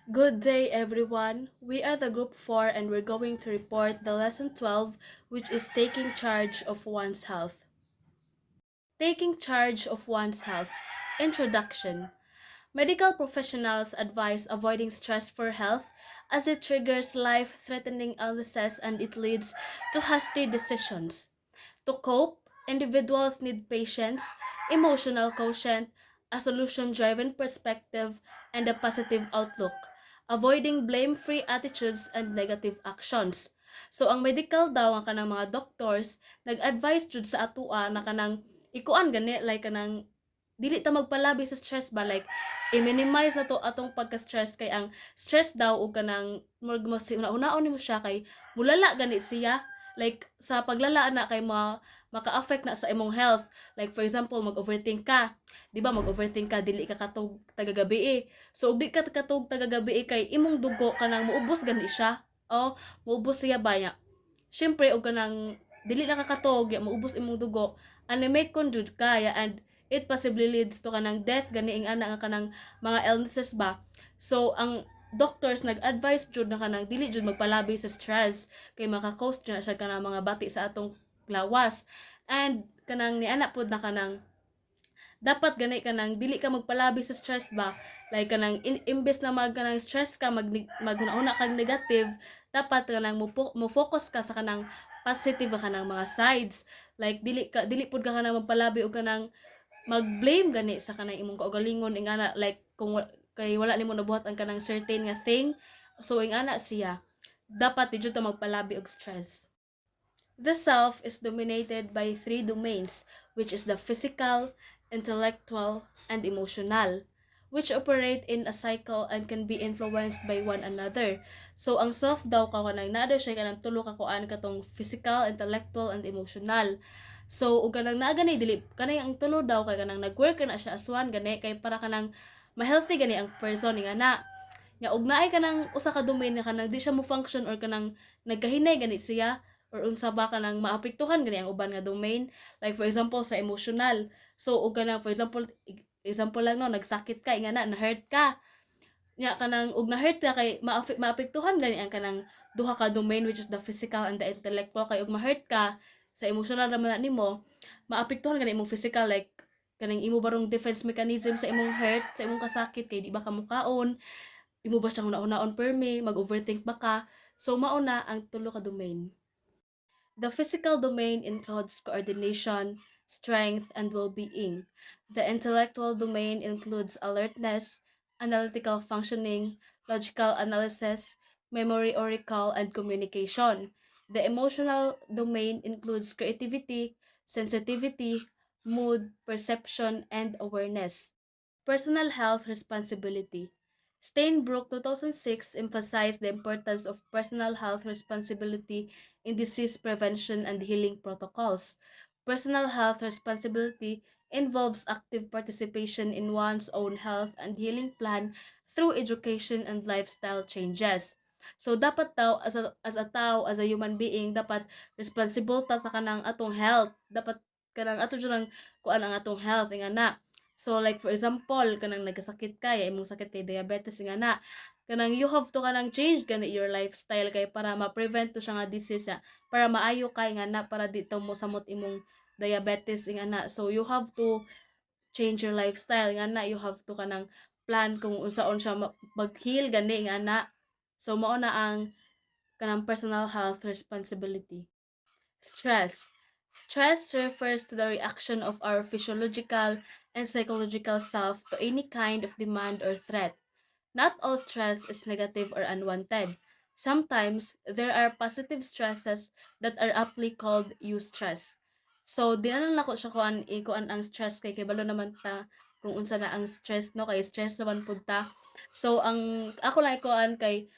Good day, everyone. We are the Group 4 and we're going to report the Lesson 12, which is Taking Charge of One's Health. Taking Charge of One's Health. Introduction. Medical professionals advise avoiding stress for health as it triggers life threatening illnesses and it leads to hasty decisions. To cope, individuals need patience, emotional quotient, a solution driven perspective, and a positive outlook, avoiding blame free attitudes and negative actions. So, ang medical daw, ang kanang mga doctors, nag-advise jud sa atua na kanang ikuan gani, like kanang dili ta magpalabi sa stress ba, like i-minimize na to atong pagka-stress kay ang stress daw ug kanang una-unaon nimo siya kay mulala gani siya, like sa paglala na kay maka-affect na sa imong health. Like for example, mag-overthink ka. 'Di ba, mag-overthink ka dili ka katog tagagabi eh. So ug di ka katog tagagabi kay imong dugo kanang muubos gani siya. Oh, muubos siya ba niya. Syempre og kanang dili na kakatog ya maubos imong dugo, anemic kon jud kaya and it possibly leads to kanang death gani ing ana nga kanang mga illnesses ba. So ang doctors nag-advise jud na kanang dili jud magpalabi sa stress kay maka-cause jud na siya kanang mga bati sa atong lawas. And kanang ni ana pud na kanang dapat gani kanang dili ka magpalabi sa stress ba, like kanang imbes na kanang stress ka maghuna-huna kag negative, dapat kanang mo focus ka sa kanang positive ka kanang mga sides, like dili pud ka kanang magpalabi og kanang mag-blame gani sa kanang imong kaugalingon ingana, like kay wala nimo nabuhat ang kanang certain nga thing, so ingana siya dapat di jud ta magpalabi og stress. The self is dominated by three domains, which is the physical, intellectual, and emotional, which operate in a cycle and can be influenced by one another. So, ang self daw kanang naa siya kanang tulo ka kuan katong physical, intellectual, and emotional. So, ug kanang naa gani dili kanay ang tulo daw kay kanang nagwork na siya as one gani kay para kanang ma-healthy gani ang person nga na. Nya ug naay kanang usa ka domain nga kanang di siya mo function or kanang nagkahinay gani siya or unsa ba kanang maapektuhan gani ang uban nga domain, like for example sa emotional. So ug kanang for example lang no, nagsakit ka nga na hurt ka, nya kanang ug na hurt ka kay maapektuhan gani ang kanang duha ka domain, which is the physical and the intellectual. Kay ug ma-hurt ka sa emotional naman na nimo, maapektuhan gani imong physical, like kanang imo barong defense mechanism sa imong hurt, sa imong kasakit kay di ba ka mukaon, imo ba siyang una-unaon permi, mag-overthink ba ka. So mauna ang tulo ka domain. The physical domain includes coordination, strength, and well-being. The intellectual domain includes alertness, analytical functioning, logical analysis, memory or recall, and communication. The emotional domain includes creativity, sensitivity, mood, perception, and awareness. Personal health responsibility. Steinbrook 2006 emphasized the importance of personal health responsibility in disease prevention and healing protocols. Personal health responsibility involves active participation in one's own health and healing plan through education and lifestyle changes. So dapat daw as a tao, as a human being, dapat responsible ta sa kanang atong health. Dapat kanang ato jud lang kuan ang atong health ingana. So like for example, kanang nagkasakit ka, ya imong sakit kay diabetes nga na. Kanang you have to kanang change gani your lifestyle kay para ma-prevent to siya nga disease ya. Para maayo kay nga na para di to mo samot imong diabetes nga na. So you have to change your lifestyle nga na, you have to kanang plan kung unsaon siya mag-heal gani nga na. So mao na ang kanang personal health responsibility. Stress. Stress refers to the reaction of our physiological and psychological self to any kind of demand or threat. Not all stress is negative or unwanted. Sometimes, there are positive stresses that are aptly called eustress. So, di na lang nako siya kuan ang stress kay balo naman ta kung unsa na ang stress no, kay stress naman pud ta. So, ang ako lang kuan kay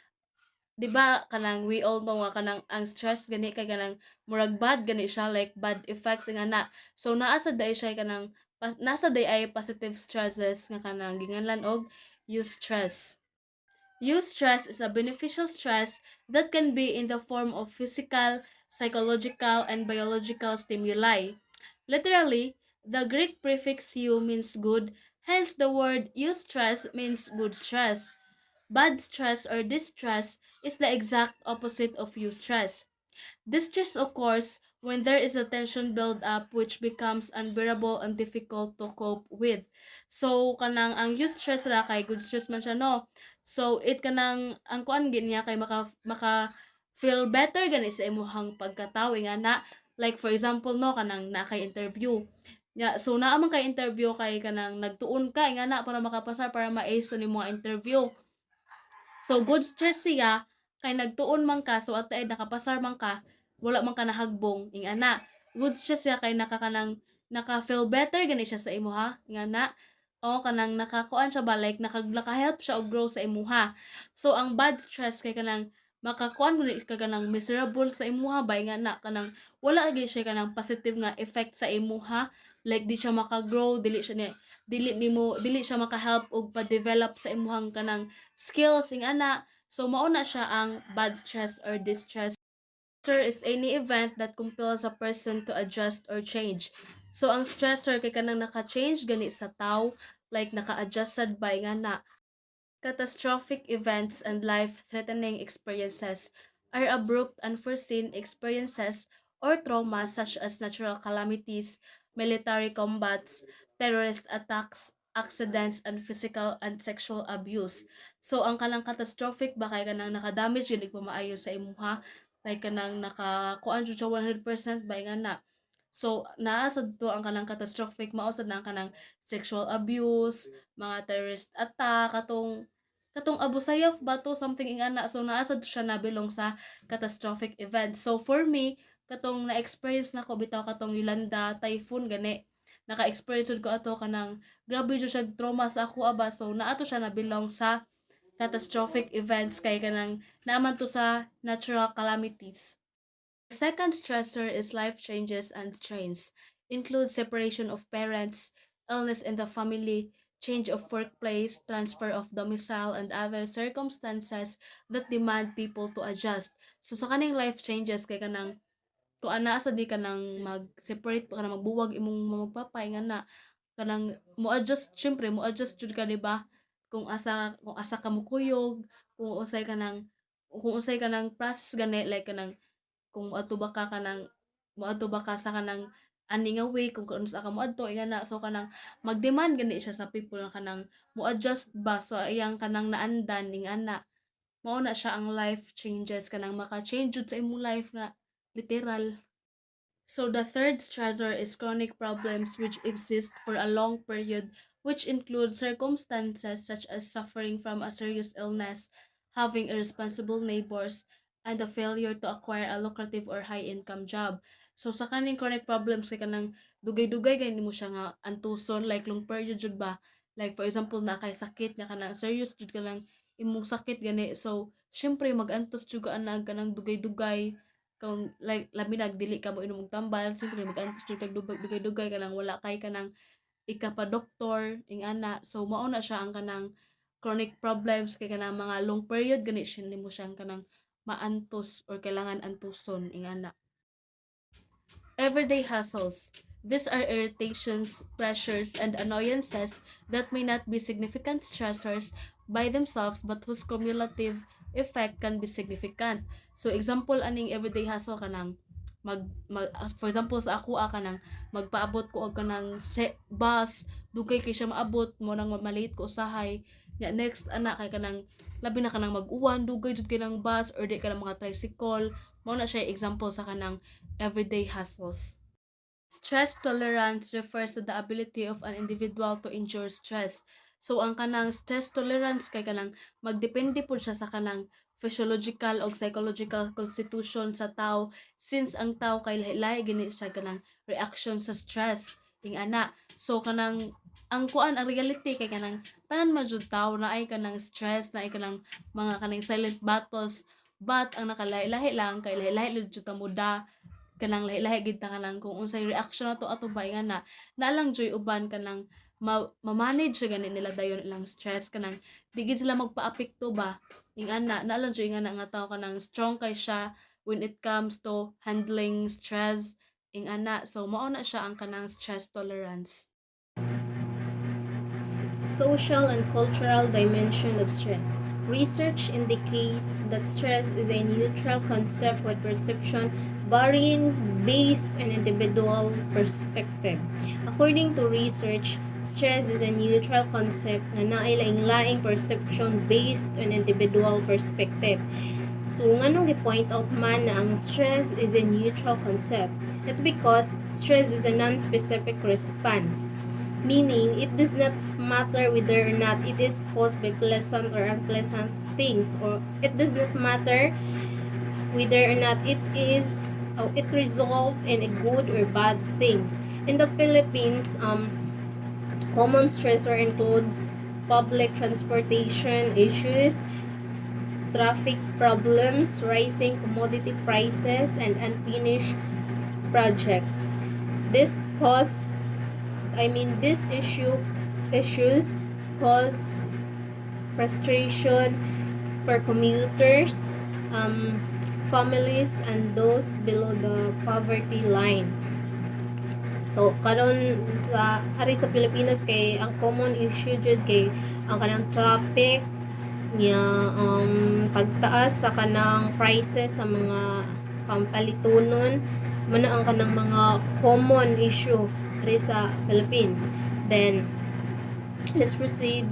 'di ba kanang we all know nga kanang ang stress gani kay kanang murag bad gani siya, like bad effects nga na. So naa sa day siya kanang nasa day ay positive stresses nga kanang ginganlan og eustress. Eustress is a beneficial stress that can be in the form of physical, psychological, and biological stimuli. Literally, the Greek prefix eu means good, hence the word eustress means good stress. Bad stress or distress is the exact opposite of eustress. Distress occurs when there is a tension build up which becomes unbearable and difficult to cope with. So kanang ang eustress ra kay good stress man siya no. So it kanang ang kuan gid niya kay maka feel better gani sa imong pagkatawo nga na, like for example no kanang na kay interview. So naa man kay interview kay kanang nagtuon ka nga na para makapasar para ma-ace to nimo nga interview. So good stress siya kay nagtuon man ka so at the end nakapasar man ka, wala man ka nahagbong ing ana. Good stress siya kay naka-feel better gani siya sa imuha ing ana. O kanang nakakuan siya ba like naka-help siya og grow sa imuha. So ang bad stress kay kanang makakuan gani ka kanang miserable sa imuha ba nga na kanang wala gyud siya kanang positive nga effect sa imuha, like di siya maka-grow, dili siya maka-help og pa-develop sa imuhang kanang skills ing ana. So mao na siya ang bad stress or distress. Stressor is any event that compels a person to adjust or change. So ang stressor kay kanang naka-change gani sa tao, like naka-adjust sad ba nga na. Catastrophic events and life-threatening experiences are abrupt, unforeseen experiences or traumas such as natural calamities, military combats, terrorist attacks, accidents, and physical and sexual abuse. So, ang kanang catastrophic ba kay kanang nakadamage yun pa maayo sa imuha, like kanang nakakuan jud siya 100% ba nga na. So, naa sad to ang kanang catastrophic, mao sad na ang kanang sexual abuse, mga terrorist attack, katong Abu Sayyaf ba to something ing ana. So naa sad siya nabilong sa catastrophic event. So for me, katong na-experience nako bitaw katong Yolanda typhoon gani. Naka-experience jud ko ato kanang grabe jud siya trauma sa ako aba. So naato siya nabilong sa catastrophic events kay kanang naaman to sa natural calamities. The second stressor is life changes and strains, include separation of parents, illness in the family, change of workplace, transfer of domicile, and other circumstances that demand people to adjust. So sa kaning life changes kay kanang kung ana sa di ka nang mag-separate pa ka na magbuwag imong magpapay nga na kanang mo-adjust, syempre mo-adjust jud ka, di ba? Kung asa ka mukuyog, kung usay ka ng process gani like kanang kung moadto ba ka sa kanang ani nga way kung sa ka moadto inga na. So kanang mag-demand gani siya sa people na kanang mo-adjust ba so iyang kanang naandan ning ana. Mao na siya ang life changes kanang maka-change jud sa imong life nga literal. So the third stressor is chronic problems which exist for a long period, which include circumstances such as suffering from a serious illness, having irresponsible neighbors, and the failure to acquire a lucrative or high-income job. So sa kaning chronic problems kay kanang dugay-dugay gani mo siya nga antuson like long period jud ba. Like for example na kay sakit nga kanang serious jud ka lang imong sakit gani. So syempre mag-antos jud ka anag kanang dugay-dugay kung like labi nagdili ka mo inom og tambal siyempre mag-antos jud kag dugay-dugay kanang wala kay kanang ika-pa-doktor ing ana. So mao na siya ang kanang chronic problems kay kanang mga long period gani siya nimo siyang kanang maantos or kailangan antuson ing ana. Everyday hassles. These are irritations, pressures, and annoyances that may not be significant stressors by themselves but whose cumulative effect can be significant. So example aning everyday hassle kanang for example sa ako kanang magpaabot ko og kanang bus dugay kay siya maabot mo nang malate ko usahay nya next ana kay kanang labi na kanang mag-uwan dugay jud kay nang bus or di ka ng mga tricycle. Mao na siya example sa kanang everyday hassles. Stress tolerance refers to the ability of an individual to endure stress. So ang kanang stress tolerance kay kanang magdepende pud siya sa kanang physiological o psychological constitution sa tao, since ang tao kay lahi-lahi gini siya kanang reaction sa stress ing ana. So kanang ang kuan ang reality kay kanang tanan man jud tao na ay kanang stress na ay kanang mga kanang silent battles, but ang nakalahi-lahi lang kay lahi-lahi jud ta muda kanang lahi-lahi gid ta kanang kung unsay reaction nato ato ba nga na nalang joy uban kanang ma-manage siya gani nila dayon ilang stress kanang di gid sila magpaapekto ba ing ana nalang joy nga na nga tao kanang strong kay siya when it comes to handling stress ing ana. So mao na siya ang kanang stress tolerance. Social and cultural dimension of stress. Research indicates that stress is a neutral concept with perception varying based on individual perspective. According to research, stress is a neutral concept na nailaing-laing perception based on individual perspective. So, nganong gi-point out man na ang stress is a neutral concept? It's because stress is a non-specific response, meaning it does not matter whether or not it is caused by pleasant or unpleasant things, or it does not matter whether or not it results in a good or bad things. In the Philippines, common stressor includes public transportation issues, traffic problems, rising commodity prices, and unfinished project. These issues cause frustration for commuters, families, and those below the poverty line. So karon sa Pilipinas kay ang common issue jud kay ang kanang traffic niya, pagtaas sa kanang prices sa mga pampalitunon man ang kanang mga common issue diri sa Philippines. Then let's proceed.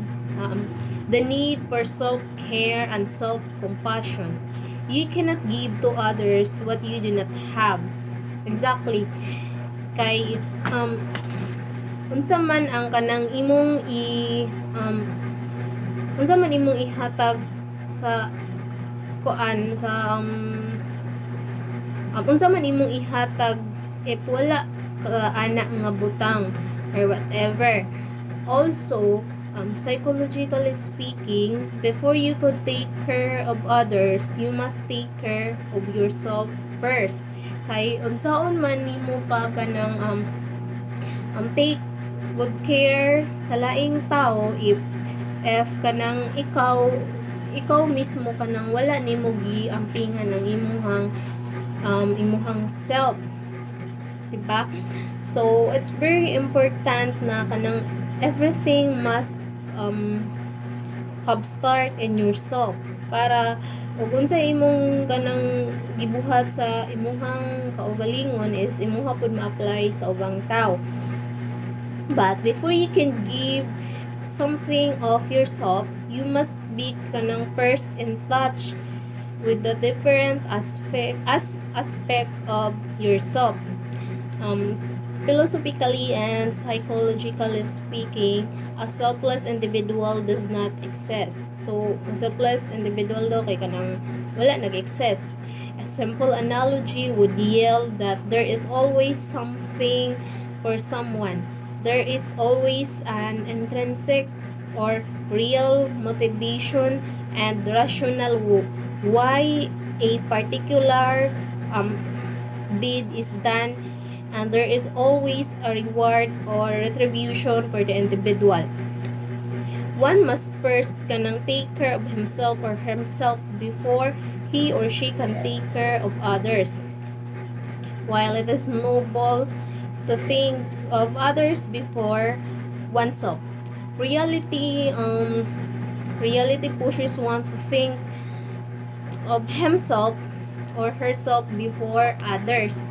The need for self-care and self-compassion. You cannot give to others what you do not have. Exactly. Kay unsa man ang kanang imong unsa man imong ihatag sa kuan sa unsa man imong ihatag if wala ka ana nga butang or whatever. Also, psychologically speaking, before you could take care of others, you must take care of yourself first. Kay unsaon man nimo pa kanang take good care sa laing tao if kanang ikaw mismo kanang wala nimo giampingan ng imuhang self, diba? So it's very important na kanang everything must have start in yourself para ug unsa imong kanang gibuhat sa imuhang kaugalingon is imuha pud ma-apply sa ubang tao. But before you can give something of yourself, you must be kanang first in touch with the different aspect of yourself. Philosophically and psychologically speaking, a selfless individual does not exist. So, a selfless individual daw kay kanang wala nag-exist. A simple analogy would yield that there is always something for someone. There is always an intrinsic or real motivation and rational why a particular deed is done, and there is always a reward or retribution for the individual. One must first kanang take care of himself or herself before he or she can take care of others. While it is noble to think of others before oneself, reality pushes one to think of himself or herself before others.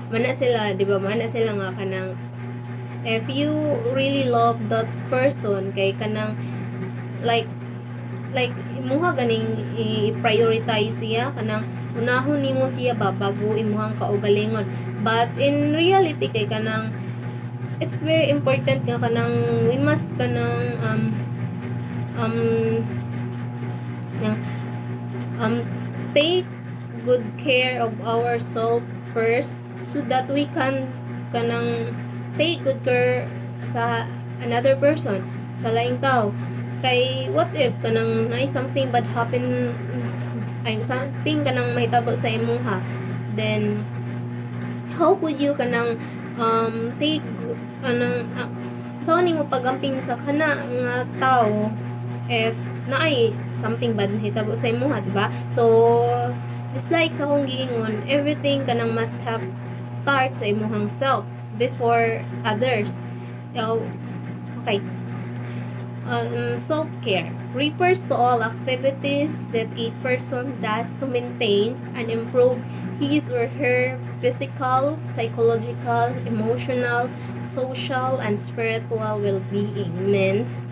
Mana sila, di ba? Mana sila nga kanang if you really love that person kay kanang like imuha ganing i-prioritize siya kanang unahon nimo siya bago imuhang kaugalingon. But in reality kay kanang it's very important nga kanang we must kanang take good care of ourselves first so that we can kanang take good care sa another person, sa laing tao. Kay what if kanang na something bad happen, ay something kanang mahitabo sa imuha, then how could you kanang take kanang so nimo pagamping sa kana nga tao if naay something bad mahitabo sa imuha, diba? So just like sa akong giingon, everything kanang must have start sa imuhang self before others. Okay. Self-care refers to all activities that a person does to maintain and improve his or her physical, psychological, emotional, social, and spiritual well-being. Means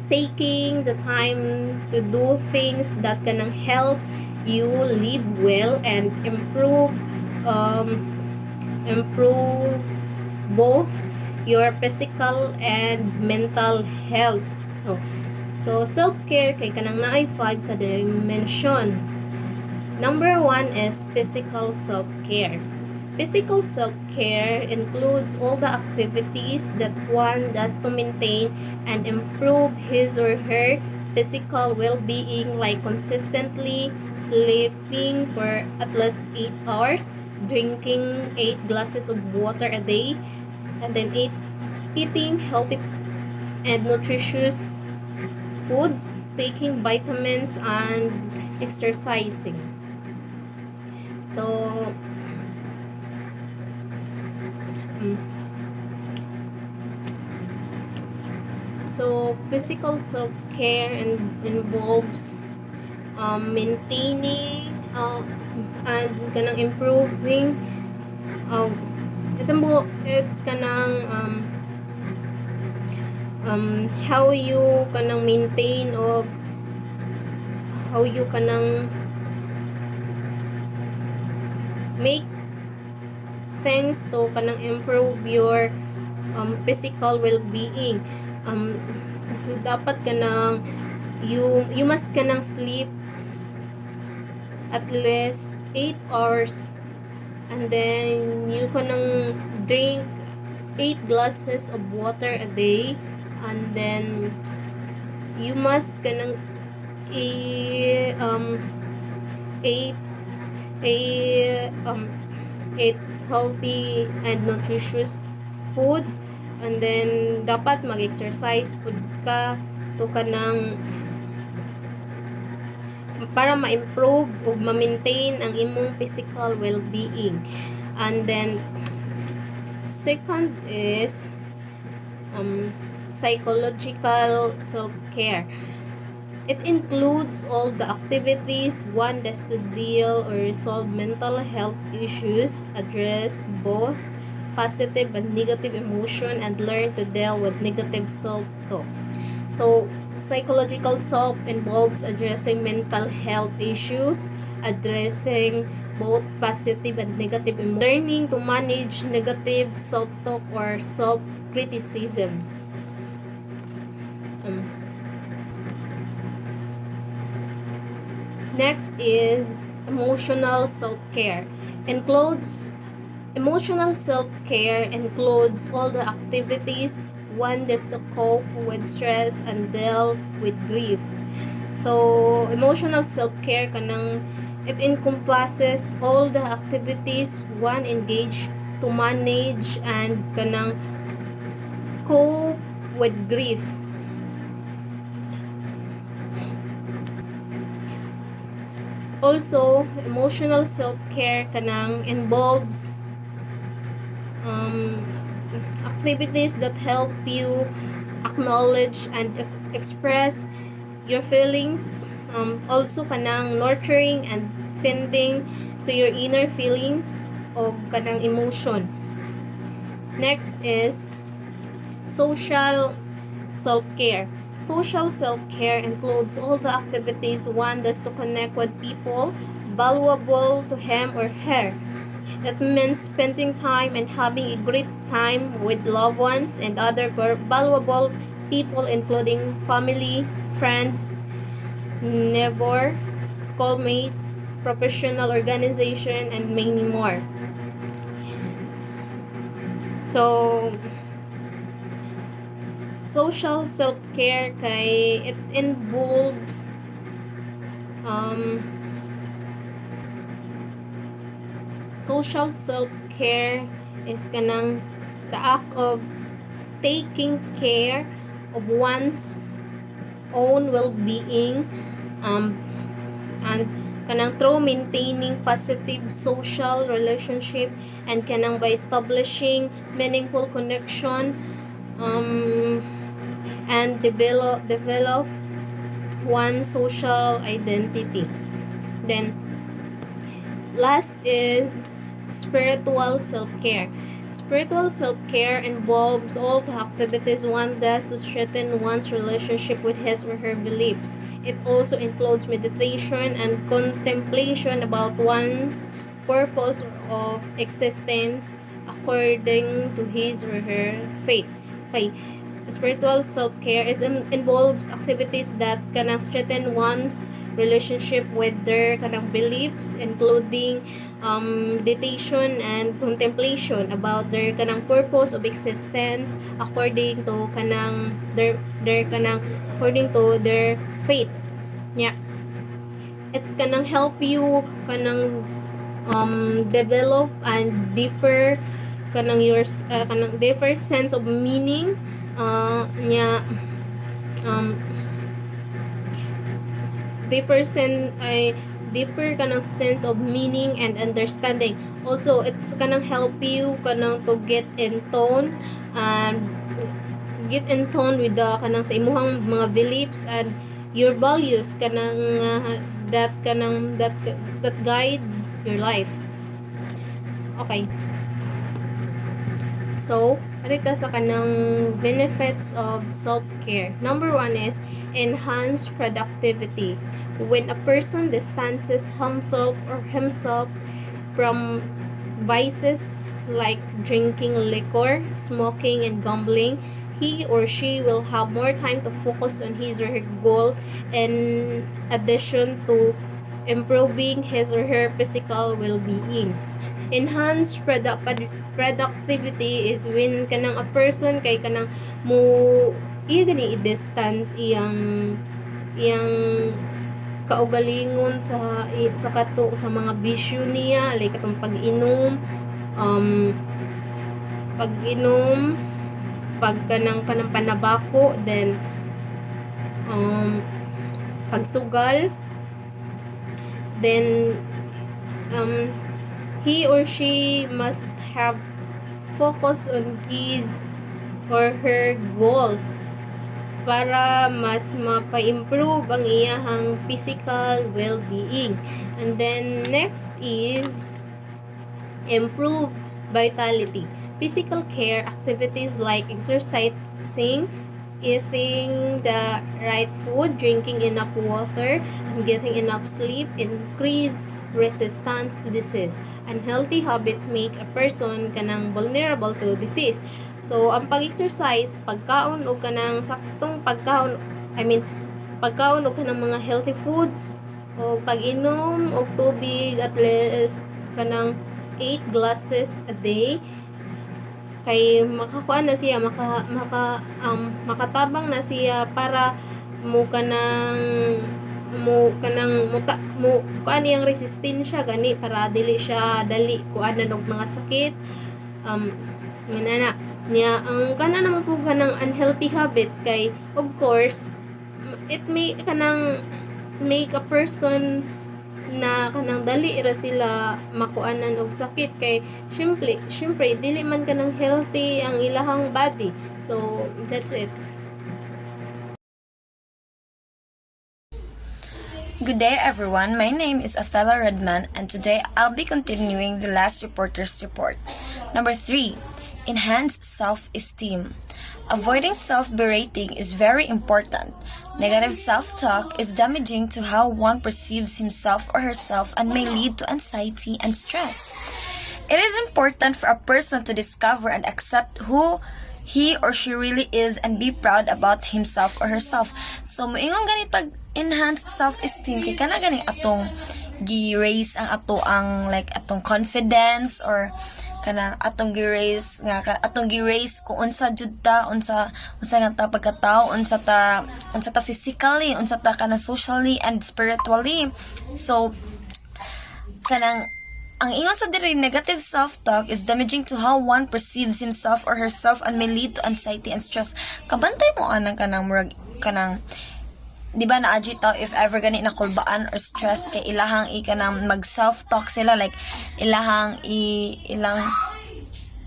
taking the time to do things that can help you live well and improve both your physical and mental health. So self-care kay kanang naay 5 ka dimension. Number 1 is physical self-care. Physical self-care includes all the activities that one does to maintain and improve his or her physical well-being, like consistently sleeping for at least 8 hours, drinking 8 glasses of water a day, and then eating healthy and nutritious foods, taking vitamins, and exercising. So physical self-care involves maintaining and kanang improving it's kanang how you kanang maintain o how you kanang make things to kanang improve your physical well-being. So dapat kanang you must kanang sleep at least 8 hours, and then you kanang drink 8 glasses of water a day, and then you must kanang eat healthy and nutritious food, and then dapat mag-exercise pud ka to kanang para ma-improve ug ma-maintain ang imong physical well-being. And then second is psychological self-care. It includes all the activities one does to deal or resolve mental health issues, address both positive and negative emotion, and learn to deal with negative self-talk. So psychological self involves addressing mental health issues, addressing both positive and negative emotion, learning to manage negative self-talk or self-criticism. Next is emotional self-care. Emotional self-care includes all the activities one does to cope with stress and deal with grief. So emotional self-care kanang it encompasses all the activities one engage to manage and kanang cope with grief. Also, emotional self-care kanang involves activities that help you acknowledge and express your feelings. Also kanang nurturing and tending to your inner feelings o kanang emotion. Next is social self-care. Social self-care includes all the activities one does to connect with people valuable to him or her. It means spending time and having a great time with loved ones and other valuable people, including family, friends, neighbor, schoolmates, professional organization, and many more. So social self-care kay it involves social self-care is kanang the act of taking care of one's own well-being and kanang through maintaining positive social relationship and kanang by establishing meaningful connection and develop one's social identity. Then last is spiritual self-care. Spiritual self-care involves all the activities one does to strengthen one's relationship with his or her beliefs. It also includes meditation and contemplation about one's purpose of existence according to his or her faith. Okay. Spiritual self-care, it involves activities that can strengthen one's relationship with their kanang beliefs, including meditation and contemplation about their kanang purpose of existence according to kanang their kanang according to their faith. Yeah, it's kanang help you kanang develop and deeper kanang your kanang deeper sense of meaning nya deeper kanang sense of meaning and understanding. Also, it's kanang help you kanang to get in tone with the kanang sa imuhang mga beliefs and your values kanang that guide your life. Okay. So, arita sa kanang benefits of self-care. Number 1 is enhanced productivity. When a person distances himself from vices like drinking liquor, smoking, and gambling, he or she will have more time to focus on his or her goal in addition to improving his or her physical well-being. Enhanced productivity is when kanang a person kay kanang mo iya gani i-distance iyang kaugalingon sa kato sa mga bisyo niya, like katong pag-inom, pag kanang panabako, then pagsugal, then he or she must have focus on his or her goals para mas mapa-improve ang iyahang physical well-being. And then next is improve vitality. Physical care activities like exercising, eating the right food, drinking enough water, and getting enough sleep increase resistance to disease. Unhealthy habits make a person kanang vulnerable to disease. So, ang pag-exercise, pagkaon o kanang saktong pagkaon, pagkaon o kanang mga healthy foods, o pag-inom o tubig at least kanang 8 glasses a day, kay makakuan na siya, makatabang na siya para mo kanang kuan iyang resistensya gani para dili siya dali kuanan og mga sakit niya ang kana naman po kanang unhealthy habits kay of course it may kanang make a person na kanang dali ra sila makuanan og sakit kay syempre dili man kanang healthy ang ilahang body. So that's it. Good day everyone, my name is Athela Redman and today I'll be continuing the last reporter's report. Number 3, enhance self-esteem. Avoiding self-berating is very important. Negative self-talk is damaging to how one perceives himself or herself and may lead to anxiety and stress. It is important for a person to discover and accept who he or she really is and be proud about himself or herself. So, moingon ganitag enhanced self-esteem kay kana gani atong gi-raise ang atong confidence or kana atong gi-raise kung unsa jud ta unsa nga ta pagkatao unsa ta physically unsa ta kana socially and spiritually. So kanang ang ingon sa diri negative self-talk is damaging to how one perceives himself or herself and may lead to anxiety and stress. Kabantay mo anang kanang murag kanang di ba na tao if ever gani na kulbaan or stress kay ilahang kanang mag self-talk sila like ilang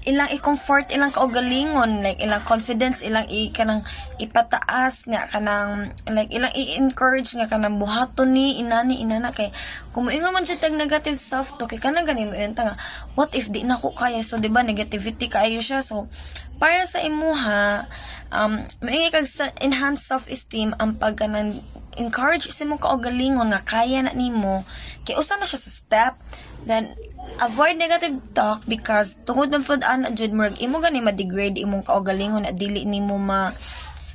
ilang i-comfort ilang kaugalingon, like ilang confidence ilang kanang ipataas nga kanang like ilang i-encourage nga kanang buhaton ni inana kay kung moingon man siya tag negative self talk kay kanang ganin mo yun nga what if di na ko kaya, so diba negativity kayo siya. So para sa imuha maingay kag sa enhanced self-esteem ang pagkanang encourage sa imong kaugalingon nga kaya na nimo, kay usa na siya sa step. Then avoid negative talk because tungod man pud ana jud murag imo gani ma-degrade imong kaugalingon at dili nimo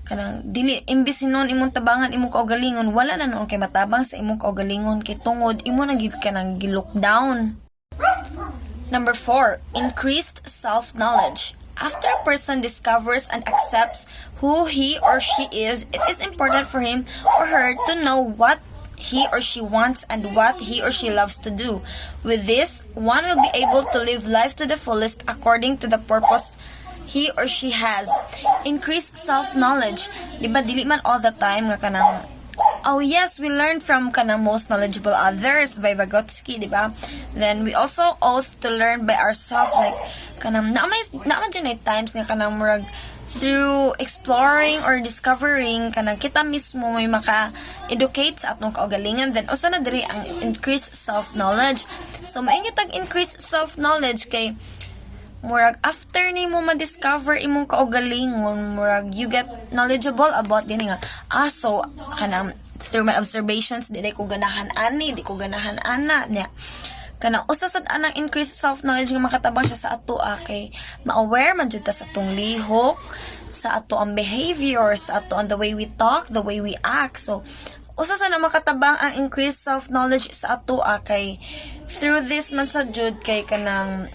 kanang dili imbis sinon imong tabangan imong kaugalingon, wala na noon kay matabang sa imong kaugalingon kay tungod imo nang gid kanang gi-look down. Number 4, increased self-knowledge. After a person discovers and accepts who he or she is, it is important for him or her to know what he or she wants and what he or she loves to do. With this, one will be able to live life to the fullest according to the purpose he or she has. Increased self-knowledge. Diba, dili man all the time nga kanang oh yes, we learned from kanang most knowledgeable others by Vygotsky, diba? Then we also ought to learn by ourselves, like kanang naman dyan ay times nga kanang murag through exploring or discovering kanang kita mismo may maka-educate sa atong kaugalingan. Then usa na diri ang increased self-knowledge. So maingit ang increased self-knowledge kay murag after ni mo ma-discover imong kaugalingon, murag you get knowledgeable about din nga so kanang through my observations di ko ganahan ani, di ko ganahan ana niya kanang usa sad anang increased self-knowledge nga makatabang siya sa ato kay ma-aware man jud ta sa atong lihok, sa ato ang behavior, sa ato ang the way we talk, the way we act. So usa sa na makatabang ang increased self-knowledge sa ato kay through this man sa jud kay kanang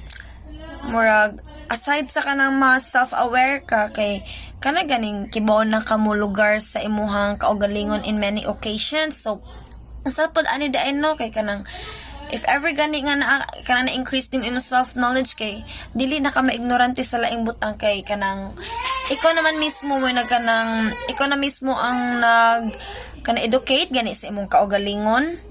murag aside sa kanang mas self-aware ka kay kana ganing kibaw na kamo lugar sa imuhang kaugalingon in many occasions. So usa pod ani daay no kay kanang if ever gani nga na increase dim imong self-knowledge kay dili na ka maignorante sa laing butang kay kanang ikaw naman mismo mo ikaw na mismo ang kana educate gani sa imong kaugalingon.